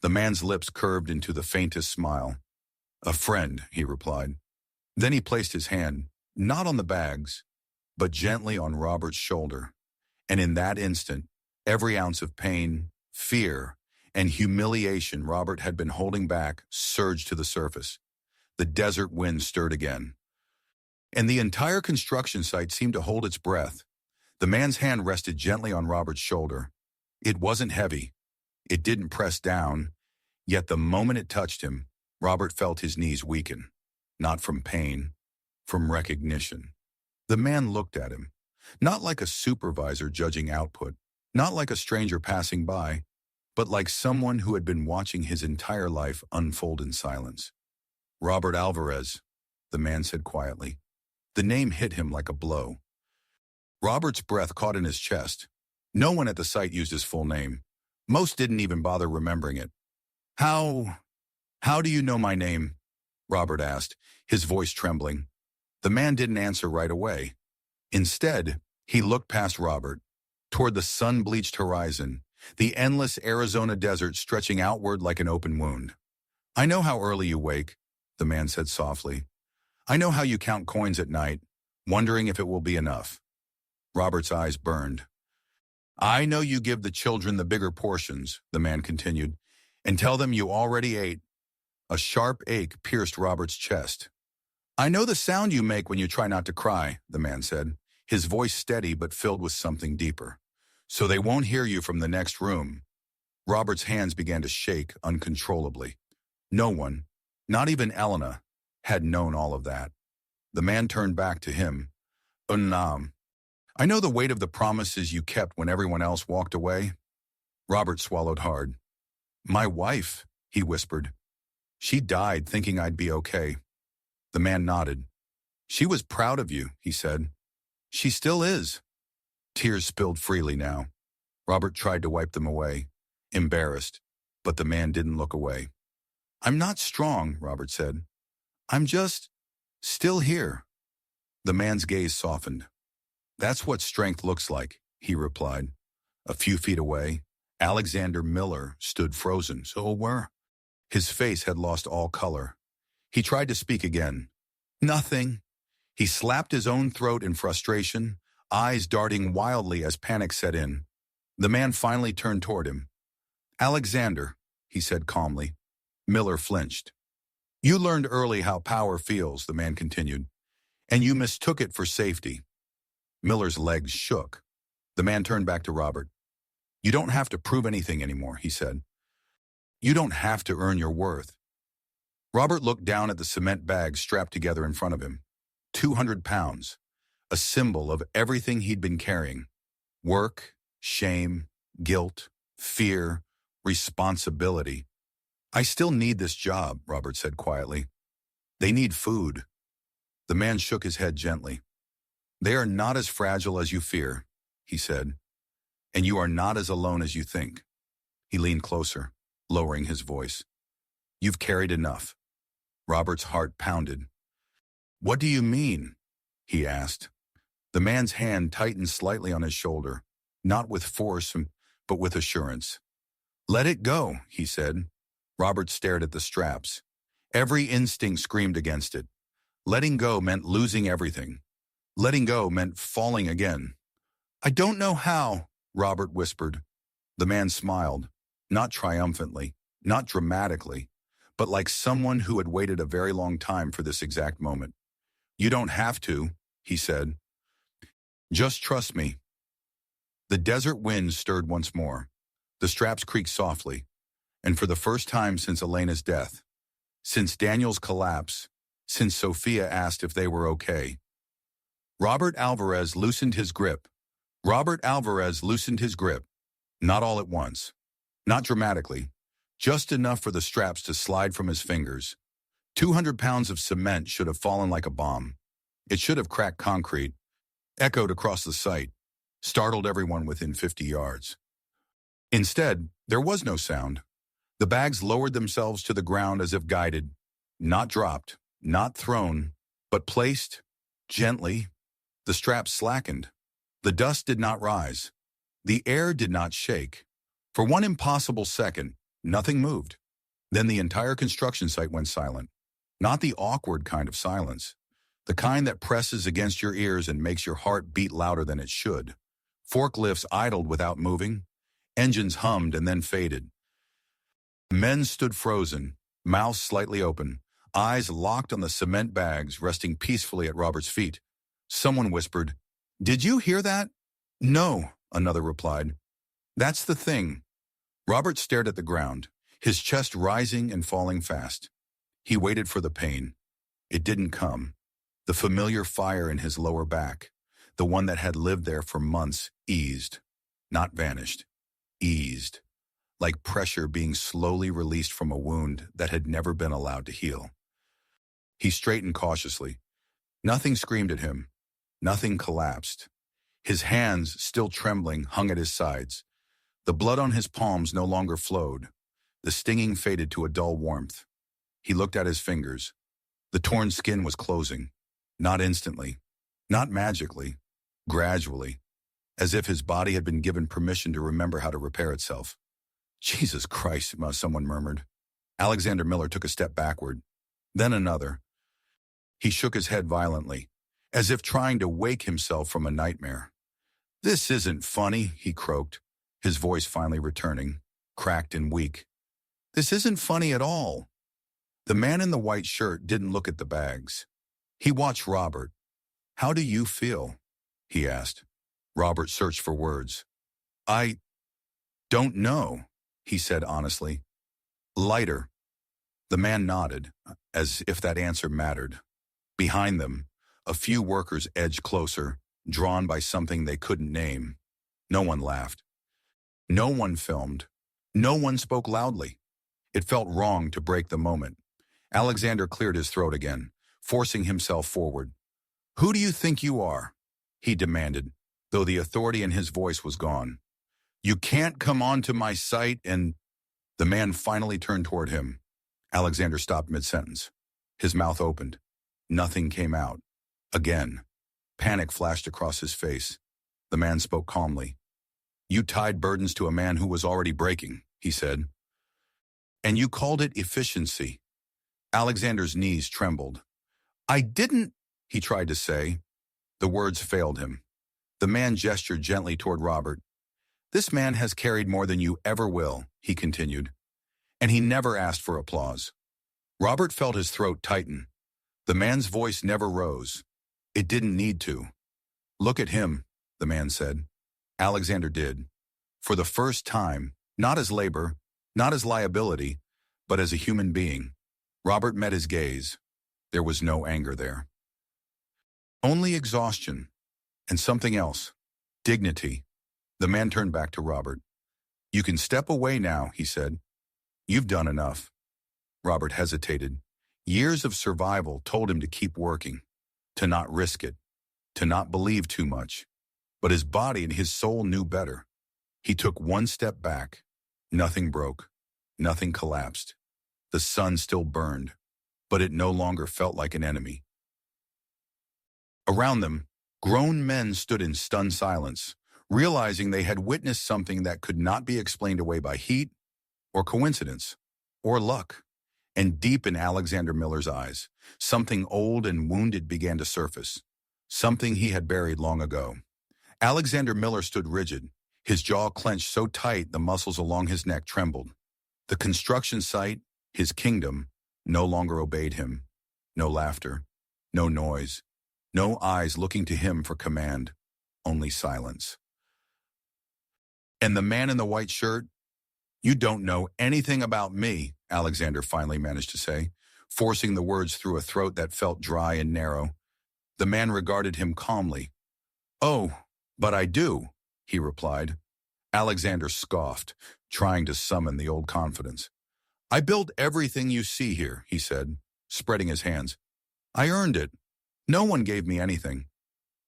The man's lips curved into the faintest smile. "A friend," he replied. Then he placed his hand, not on the bags, but gently on Robert's shoulder. And in that instant, every ounce of pain, fear, and humiliation Robert had been holding back surged to the surface. The desert wind stirred again. And the entire construction site seemed to hold its breath. The man's hand rested gently on Robert's shoulder. It wasn't heavy. It didn't press down. Yet the moment it touched him, Robert felt his knees weaken. Not from pain, from recognition. The man looked at him, not like a supervisor judging output, not like a stranger passing by, but like someone who had been watching his entire life unfold in silence. "Robert Alvarez," the man said quietly. The name hit him like a blow. Robert's breath caught in his chest. No one at the site used his full name. Most didn't even bother remembering it. How do you know my name?" Robert asked, his voice trembling. The man didn't answer right away. Instead, he looked past Robert, toward the sun-bleached horizon, the endless Arizona desert stretching outward like an open wound. "I know how early you wake," the man said softly. "I know how you count coins at night, wondering if it will be enough." Robert's eyes burned. "I know you give the children the bigger portions," the man continued, And tell them you already ate. A sharp ache pierced Robert's chest. I know the sound you make when you try not to cry, the man said, his voice steady but filled with something deeper. So they won't hear you from the next room. Robert's hands began to shake uncontrollably. No one, not even Elena, had known all of that. The man turned back to him. I know the weight of the promises you kept when everyone else walked away. Robert swallowed hard. My wife, he whispered. She died thinking I'd be okay. The man nodded. She was proud of you, he said. She still is. Tears spilled freely now. Robert tried to wipe them away, embarrassed, but the man didn't look away. I'm not strong, Robert said. I'm just still here. The man's gaze softened. That's what strength looks like, he replied. A few feet away, Alexander Miller stood frozen. So where? His face had lost all color. He tried to speak again. Nothing. He slapped his own throat in frustration, eyes darting wildly as panic set in. The man finally turned toward him. Alexander, he said calmly. Miller flinched. You learned early how power feels, the man continued, and you mistook it for safety. Miller's legs shook. The man turned back to Robert. You don't have to prove anything anymore, he said. You don't have to earn your worth. Robert looked down at the cement bags strapped together in front of him. 200 pounds, a symbol of everything he'd been carrying. Work, shame, guilt, fear, responsibility. I still need this job, Robert said quietly. They need food. The man shook his head gently. They are not as fragile as you fear, he said, and you are not as alone as you think. He leaned closer, lowering his voice. You've carried enough. Robert's heart pounded. What do you mean? He asked. The man's hand tightened slightly on his shoulder, not with force, but with assurance. Let it go, he said. Robert stared at the straps. Every instinct screamed against it. Letting go meant losing everything. Letting go meant falling again. I don't know how, Robert whispered. The man smiled, not triumphantly, not dramatically, but like someone who had waited a very long time for this exact moment. You don't have to, he said. Just trust me. The desert wind stirred once more. The straps creaked softly, and for the first time since Elena's death, since Daniel's collapse, since Sophia asked if they were okay, Robert Alvarez loosened his grip. Robert Alvarez loosened his grip, not all at once, not dramatically, just enough for the straps to slide from his fingers. 200 pounds of cement should have fallen like a bomb. It should have cracked concrete, echoed across the site, startled everyone within 50 yards. Instead, there was no sound. The bags lowered themselves to the ground as if guided, not dropped, not thrown, but placed gently. The straps slackened. The dust did not rise. The air did not shake. For one impossible second, nothing moved. Then the entire construction site went silent. Not the awkward kind of silence. The kind that presses against your ears and makes your heart beat louder than it should. Forklifts idled without moving. Engines hummed and then faded. Men stood frozen, mouths slightly open, eyes locked on the cement bags resting peacefully at Robert's feet. Someone whispered, "Did you hear that?" "No," another replied. "That's the thing." Robert stared at the ground, his chest rising and falling fast. He waited for the pain. It didn't come. The familiar fire in his lower back, the one that had lived there for months, eased, not vanished, eased, like pressure being slowly released from a wound that had never been allowed to heal. He straightened cautiously. Nothing screamed at him. Nothing collapsed. His hands, still trembling, hung at his sides. The blood on his palms no longer flowed. The stinging faded to a dull warmth. He looked at his fingers. The torn skin was closing. Not instantly. Not magically. Gradually. As if his body had been given permission to remember how to repair itself. Jesus Christ, someone murmured. Alexander Miller took a step backward. Then another. He shook his head violently, as if trying to wake himself from a nightmare. "This isn't funny," he croaked, his voice finally returning, cracked and weak. This isn't funny at all. The man in the white shirt didn't look at the bags. He watched Robert. How do you feel? He asked. Robert searched for words. I don't know, he said honestly. Lighter. The man nodded, as if that answer mattered. Behind them, a few workers edged closer, drawn by something they couldn't name. No one laughed. No one filmed. No one spoke loudly. It felt wrong to break the moment. Alexander cleared his throat again, forcing himself forward. Who do you think you are? He demanded, though the authority in his voice was gone. You can't come onto my site and... The man finally turned toward him. Alexander stopped mid-sentence. His mouth opened. Nothing came out. Again. Panic flashed across his face. The man spoke calmly. You tied burdens to a man who was already breaking, he said. And you called it efficiency. Alexander's knees trembled. I didn't, he tried to say. The words failed him. The man gestured gently toward Robert. This man has carried more than you ever will, he continued. And he never asked for applause. Robert felt his throat tighten. The man's voice never rose. It didn't need to. Look at him, the man said. Alexander did. For the first time, not as labor, not as liability, but as a human being. Robert met his gaze. There was no anger there. Only exhaustion. And something else. Dignity. The man turned back to Robert. You can step away now, he said. You've done enough. Robert hesitated. Years of survival told him to keep working, to not risk it, to not believe too much. But his body and his soul knew better. He took one step back. Nothing broke. Nothing collapsed. The sun still burned, but it no longer felt like an enemy. Around them, grown men stood in stunned silence, realizing they had witnessed something that could not be explained away by heat, or coincidence, or luck. And deep in Alexander Miller's eyes, something old and wounded began to surface, something he had buried long ago. Alexander Miller stood rigid, his jaw clenched so tight the muscles along his neck trembled. The construction site, his kingdom, no longer obeyed him. No laughter, no noise, no eyes looking to him for command, only silence. And the man in the white shirt? You don't know anything about me, Alexander finally managed to say, forcing the words through a throat that felt dry and narrow. The man regarded him calmly. Oh, but I do, he replied. Alexander scoffed, trying to summon the old confidence. I built everything you see here, he said, spreading his hands. I earned it. No one gave me anything.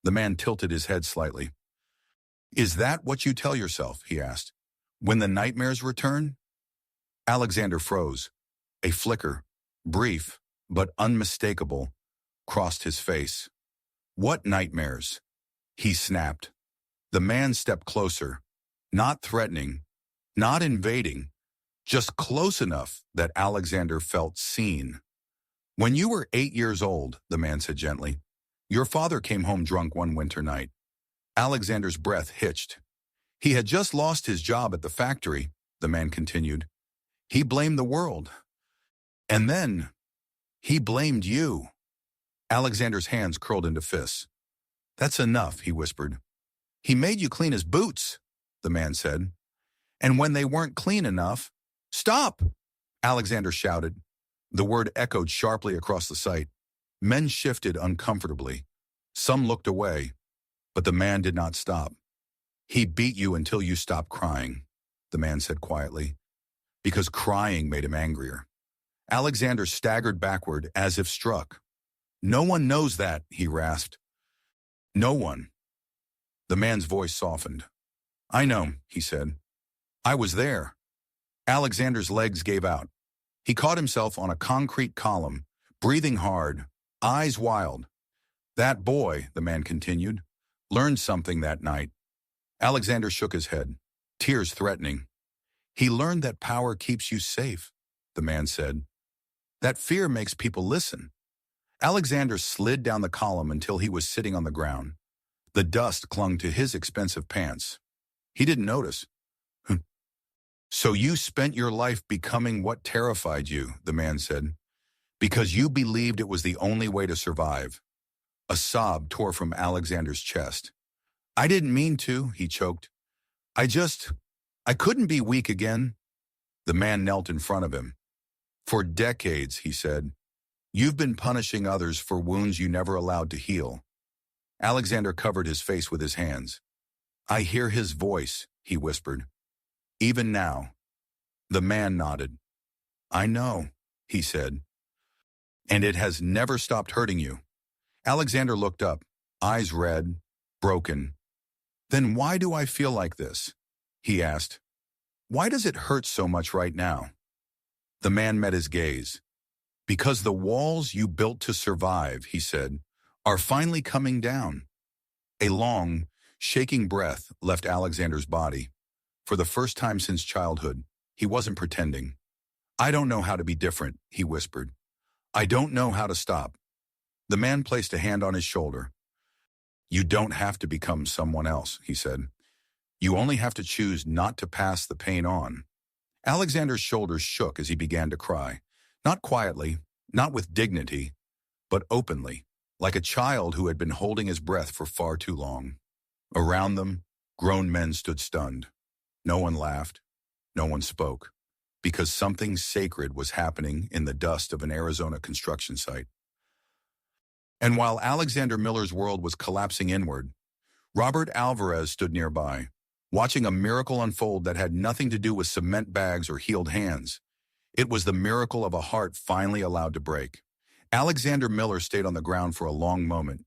The man tilted his head slightly. Is that what you tell yourself, he asked, when the nightmares return? Alexander froze. A flicker, brief but unmistakable, crossed his face. What nightmares? He snapped. The man stepped closer, not threatening, not invading, just close enough that Alexander felt seen. When you were 8 years old, the man said gently, your father came home drunk one winter night. Alexander's breath hitched. He had just lost his job at the factory, the man continued. He blamed the world. And then, he blamed you. Alexander's hands curled into fists. That's enough, he whispered. He made you clean his boots, the man said. And when they weren't clean enough, stop! Alexander shouted. The word echoed sharply across the site. Men shifted uncomfortably. Some looked away, but the man did not stop. He beat you until you stopped crying, the man said quietly, because crying made him angrier. Alexander staggered backward as if struck. No one knows that, he rasped. No one. The man's voice softened. I know, he said. I was there. Alexander's legs gave out. He caught himself on a concrete column, breathing hard, eyes wild. That boy, the man continued, learned something that night. Alexander shook his head, tears threatening. He learned that power keeps you safe, the man said. That fear makes people listen. Alexander slid down the column until he was sitting on the ground. The dust clung to his expensive pants. He didn't notice. So you spent your life becoming what terrified you, the man said, because you believed it was the only way to survive. A sob tore from Alexander's chest. I didn't mean to, he choked. I couldn't be weak again. The man knelt in front of him. For decades, he said, you've been punishing others for wounds you never allowed to heal. Alexander covered his face with his hands. I hear his voice, he whispered. Even now. The man nodded. I know, he said. And it has never stopped hurting you. Alexander looked up, eyes red, broken. Then why do I feel like this? He asked. Why does it hurt so much right now? The man met his gaze. Because the walls you built to survive, he said, are finally coming down. A long, shaking breath left Alexander's body. For the first time since childhood, he wasn't pretending. I don't know how to be different, he whispered. I don't know how to stop. The man placed a hand on his shoulder. You don't have to become someone else, he said. You only have to choose not to pass the pain on. Alexander's shoulders shook as he began to cry. Not quietly, not with dignity, but openly, like a child who had been holding his breath for far too long. Around them, grown men stood stunned. No one laughed. No one spoke. Because something sacred was happening in the dust of an Arizona construction site. And while Alexander Miller's world was collapsing inward, Robert Alvarez stood nearby, watching a miracle unfold that had nothing to do with cement bags or healed hands. It was the miracle of a heart finally allowed to break. Alexander Miller stayed on the ground for a long moment.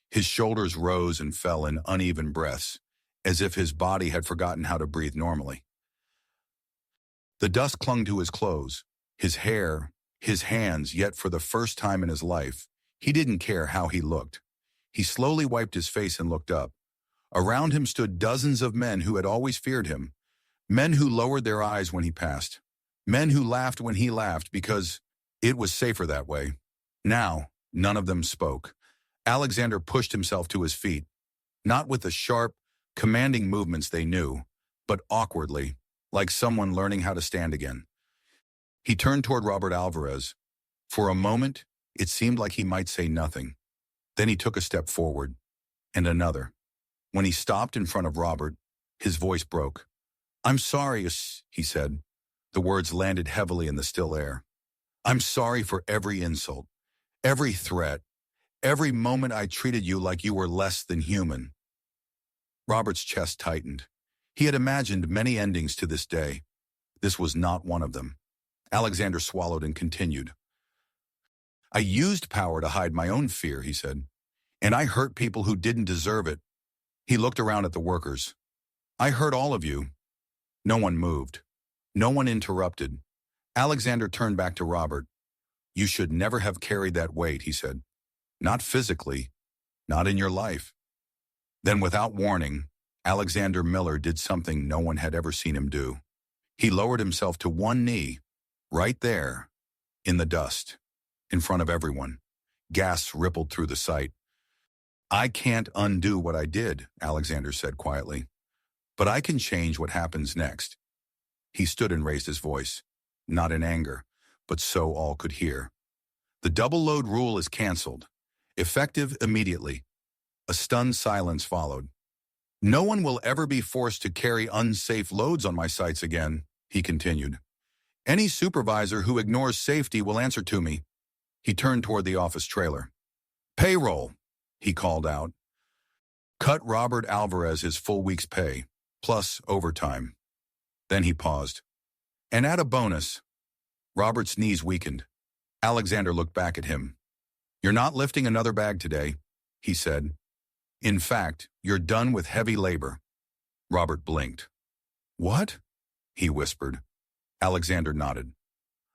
His shoulders rose and fell in uneven breaths, as if his body had forgotten how to breathe normally. The dust clung to his clothes, his hair, his hands, yet for the first time in his life, he didn't care how he looked. He slowly wiped his face and looked up. Around him stood dozens of men who had always feared him, men who lowered their eyes when he passed, men who laughed when he laughed because it was safer that way. Now, none of them spoke. Alexander pushed himself to his feet, not with the sharp, commanding movements they knew, but awkwardly, like someone learning how to stand again. He turned toward Robert Alvarez. For a moment, it seemed like he might say nothing. Then he took a step forward, and another. When he stopped in front of Robert, his voice broke. I'm sorry, he said. The words landed heavily in the still air. I'm sorry for every insult, every threat, every moment I treated you like you were less than human. Robert's chest tightened. He had imagined many endings to this day. This was not one of them. Alexander swallowed and continued. I used power to hide my own fear, he said, and I hurt people who didn't deserve it. He looked around at the workers. I hurt all of you. No one moved. No one interrupted. Alexander turned back to Robert. You should never have carried that weight, he said. Not physically, not in your life. Then without warning, Alexander Miller did something no one had ever seen him do. He lowered himself to one knee, right there, in the dust, in front of everyone. Gasps rippled through the site. I can't undo what I did, Alexander said quietly, but I can change what happens next. He stood and raised his voice, not in anger, but so all could hear. The double load rule is canceled, effective immediately. A stunned silence followed. No one will ever be forced to carry unsafe loads on my sites again, he continued. Any supervisor who ignores safety will answer to me. He turned toward the office trailer. Payroll, he called out. Cut Robert Alvarez his full week's pay, plus overtime. Then he paused. And add a bonus. Robert's knees weakened. Alexander looked back at him. You're not lifting another bag today, he said. In fact, you're done with heavy labor. Robert blinked. What? He whispered. Alexander nodded.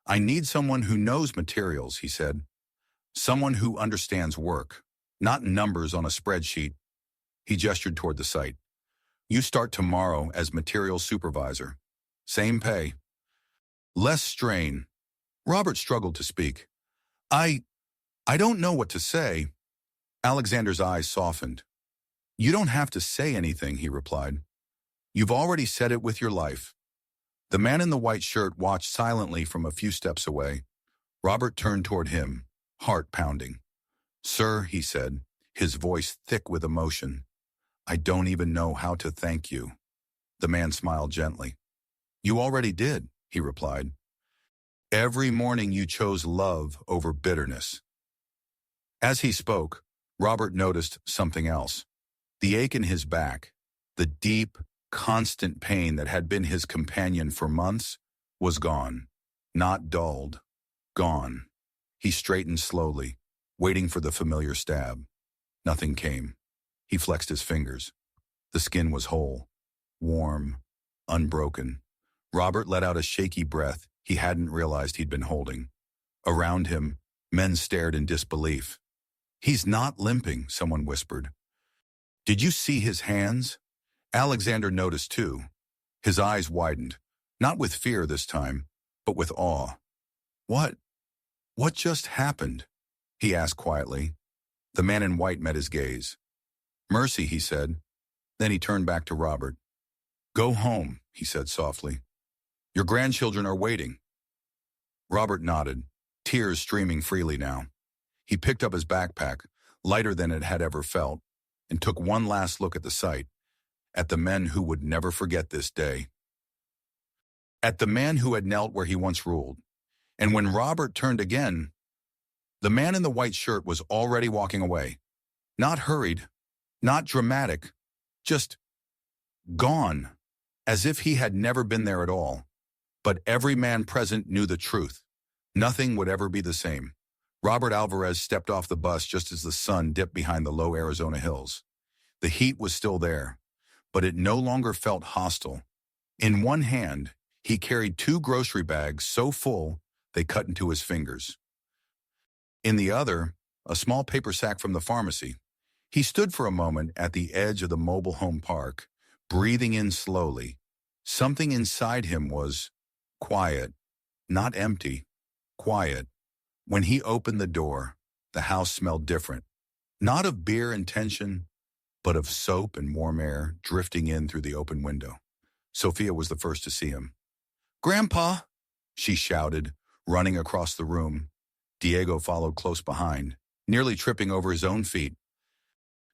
I need someone who knows materials, he said. Someone who understands work, not numbers on a spreadsheet. He gestured toward the site. You start tomorrow as materials supervisor. Same pay. Less strain. Robert struggled to speak. I don't know what to say. Alexander's eyes softened. You don't have to say anything, he replied. You've already said it with your life. The man in the white shirt watched silently from a few steps away. Robert turned toward him, heart pounding. "Sir," he said, his voice thick with emotion, "I don't even know how to thank you." The man smiled gently. "You already did," he replied. "Every morning you chose love over bitterness." As he spoke, Robert noticed something else. The ache in his back, the deep, constant pain that had been his companion for months, was gone. Not dulled. Gone. He straightened slowly, waiting for the familiar stab. Nothing came. He flexed his fingers. The skin was whole, warm, unbroken. Robert let out a shaky breath he hadn't realized he'd been holding. Around him, men stared in disbelief. "He's not limping," someone whispered. "Did you see his hands?" Alexander noticed too. His eyes widened, not with fear this time, but with awe. What just happened?" he asked quietly. The man in white met his gaze. "Mercy," he said. Then he turned back to Robert. "Go home," he said softly. "Your grandchildren are waiting." Robert nodded, tears streaming freely now. He picked up his backpack, lighter than it had ever felt, and took one last look at the site, at the men who would never forget this day. At the man who had knelt where he once ruled. And when Robert turned again, the man in the white shirt was already walking away. Not hurried, not dramatic, just gone, as if he had never been there at all. But every man present knew the truth. Nothing would ever be the same. Robert Alvarez stepped off the bus just as the sun dipped behind the low Arizona hills. The heat was still there, but it no longer felt hostile. In one hand, he carried 2 grocery bags so full they cut into his fingers. In the other, a small paper sack from the pharmacy. He stood for a moment at the edge of the mobile home park, breathing in slowly. Something inside him was quiet, not empty, quiet. When he opened the door, the house smelled different. Not of beer and tension, but of soap and warm air drifting in through the open window. Sophia was the first to see him. "Grandpa!" she shouted, running across the room. Diego followed close behind, nearly tripping over his own feet.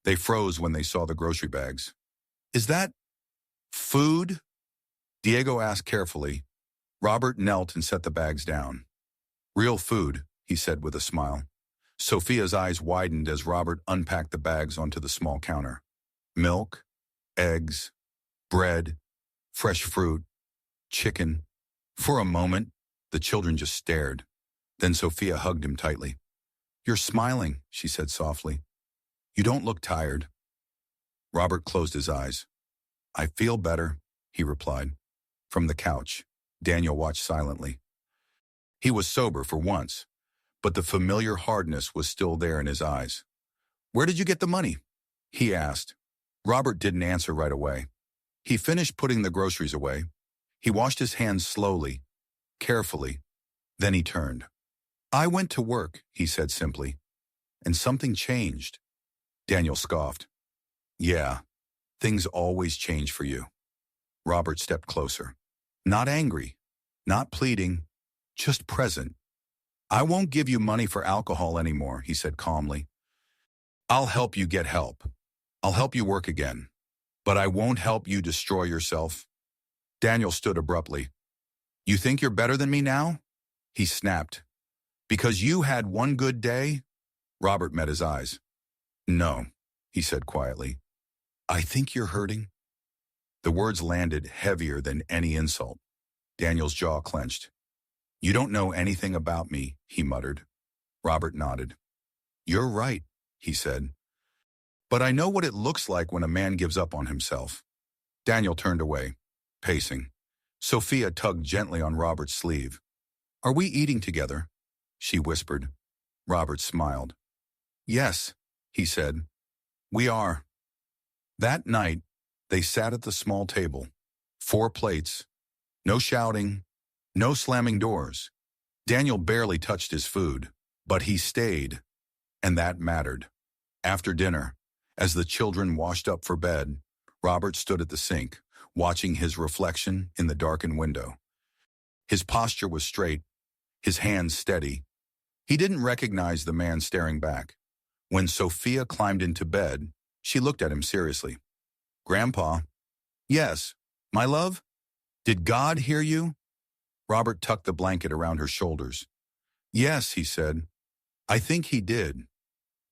They froze when they saw the grocery bags. "Is that food?" Diego asked carefully. Robert knelt and set the bags down. "Real food," he said with a smile. Sophia's eyes widened as Robert unpacked the bags onto the small counter. Milk, eggs, bread, fresh fruit, chicken. For a moment, the children just stared. Then Sophia hugged him tightly. "You're smiling," she said softly. "You don't look tired." Robert closed his eyes. "I feel better," he replied. From the couch, Daniel watched silently. He was sober for once, but the familiar hardness was still there in his eyes. "Where did you get the money?" he asked. Robert didn't answer right away. He finished putting the groceries away. He washed his hands slowly, carefully. Then he turned. "I went to work," he said simply, "and something changed." Daniel scoffed. "Yeah, things always change for you." Robert stepped closer. Not angry, not pleading, just present. "I won't give you money for alcohol anymore," he said calmly. "I'll help you get help. I'll help you work again. But I won't help you destroy yourself." Daniel stood abruptly. "You think you're better than me now?" he snapped. "Because you had one good day?" Robert met his eyes. "No," he said quietly. "I think you're hurting." The words landed heavier than any insult. Daniel's jaw clenched. "You don't know anything about me," he muttered. Robert nodded. "You're right," he said. "But I know what it looks like when a man gives up on himself." Daniel turned away, pacing. Sophia tugged gently on Robert's sleeve. "Are we eating together?" she whispered. Robert smiled. "Yes," he said. "We are." That night, they sat at the small table. 4 plates. No shouting, no slamming doors. Daniel barely touched his food, but he stayed, and that mattered. After dinner, as the children washed up for bed, Robert stood at the sink, watching his reflection in the darkened window. His posture was straight, his hands steady. He didn't recognize the man staring back. When Sophia climbed into bed, she looked at him seriously. "Grandpa." "Yes, my love? Did God hear you?" Robert tucked the blanket around her shoulders. "Yes," he said. "I think he did."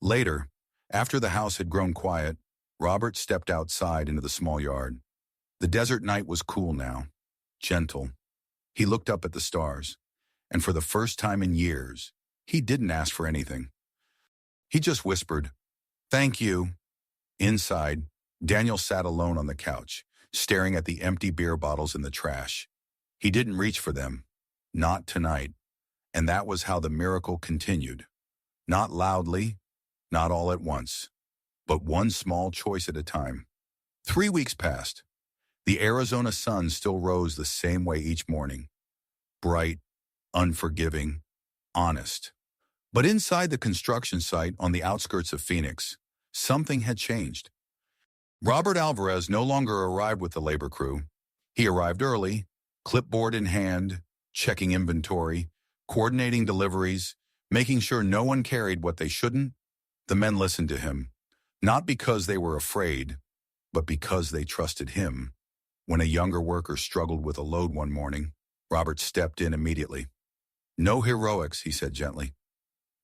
Later, after the house had grown quiet, Robert stepped outside into the small yard. The desert night was cool now, gentle. He looked up at the stars, and for the first time in years, he didn't ask for anything. He just whispered, "Thank you." Inside, Daniel sat alone on the couch, staring at the empty beer bottles in the trash. He didn't reach for them, not tonight, and that was how the miracle continued. Not loudly, not all at once, but one small choice at a time. 3 weeks passed. The Arizona sun still rose the same way each morning. Bright, unforgiving, honest. But inside the construction site on the outskirts of Phoenix, something had changed. Robert Alvarez no longer arrived with the labor crew. He arrived early, clipboard in hand, checking inventory, coordinating deliveries, making sure no one carried what they shouldn't. The men listened to him, not because they were afraid, but because they trusted him. When a younger worker struggled with a load one morning, Robert stepped in immediately. "No heroics," he said gently.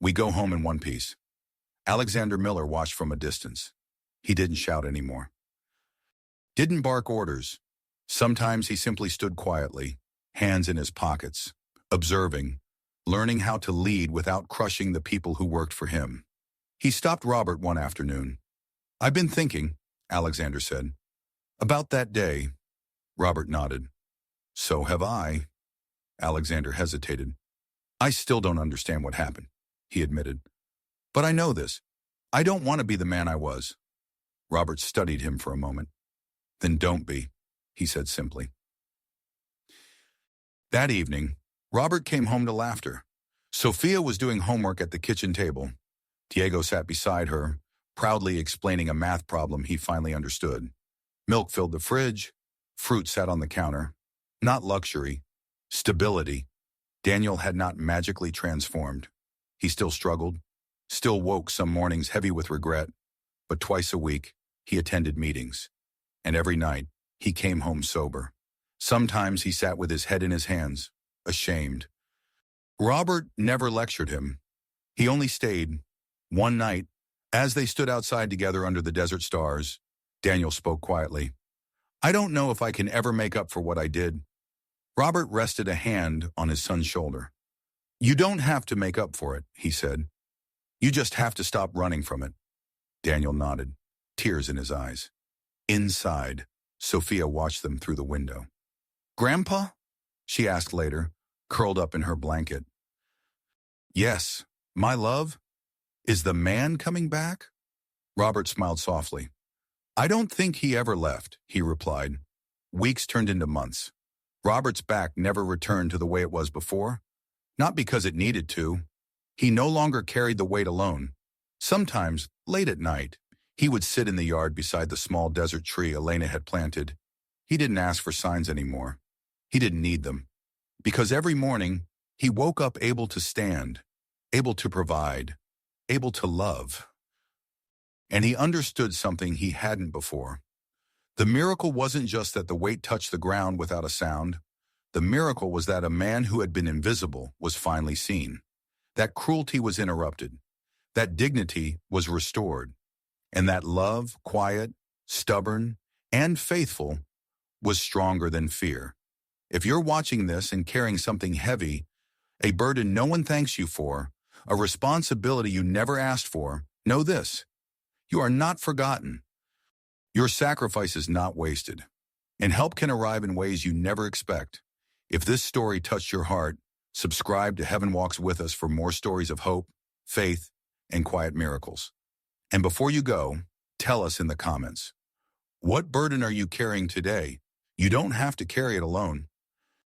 "We go home in one piece." Alexander Miller watched from a distance. He didn't shout anymore. Didn't bark orders. Sometimes he simply stood quietly, hands in his pockets, observing, learning how to lead without crushing the people who worked for him. He stopped Robert one afternoon. "I've been thinking," Alexander said. "About that day." Robert nodded. "So have I." Alexander hesitated. "I still don't understand what happened," he admitted. "But I know this. I don't want to be the man I was." Robert studied him for a moment. "Then don't be," he said simply. That evening, Robert came home to laughter. Sophia was doing homework at the kitchen table. Diego sat beside her, proudly explaining a math problem he finally understood. Milk filled the fridge. Fruit sat on the counter. Not luxury, stability. Daniel had not magically transformed. He still struggled, still woke some mornings heavy with regret, but twice a week, he attended meetings. And every night, he came home sober. Sometimes he sat with his head in his hands, ashamed. Robert never lectured him. He only stayed. One night, as they stood outside together under the desert stars, Daniel spoke quietly. "I don't know if I can ever make up for what I did." Robert rested a hand on his son's shoulder. "You don't have to make up for it," he said. "You just have to stop running from it." Daniel nodded, tears in his eyes. Inside, Sophia watched them through the window. "Grandpa?" she asked later, curled up in her blanket. "Yes, my love? Is the man coming back?" Robert smiled softly. "I don't think he ever left," he replied. Weeks turned into months. Robert's back never returned to the way it was before. Not because it needed to. He no longer carried the weight alone. Sometimes, late at night, he would sit in the yard beside the small desert tree Elena had planted. He didn't ask for signs anymore. He didn't need them. Because every morning, he woke up able to stand, able to provide, able to love. And he understood something he hadn't before. The miracle wasn't just that the weight touched the ground without a sound. The miracle was that a man who had been invisible was finally seen. That cruelty was interrupted. That dignity was restored. And that love, quiet, stubborn, and faithful, was stronger than fear. If you're watching this and carrying something heavy, a burden no one thanks you for, a responsibility you never asked for, know this: you are not forgotten. Your sacrifice is not wasted, and help can arrive in ways you never expect. If this story touched your heart, subscribe to Heaven Walks With Us for more stories of hope, faith, and quiet miracles. And before you go, tell us in the comments, what burden are you carrying today? You don't have to carry it alone.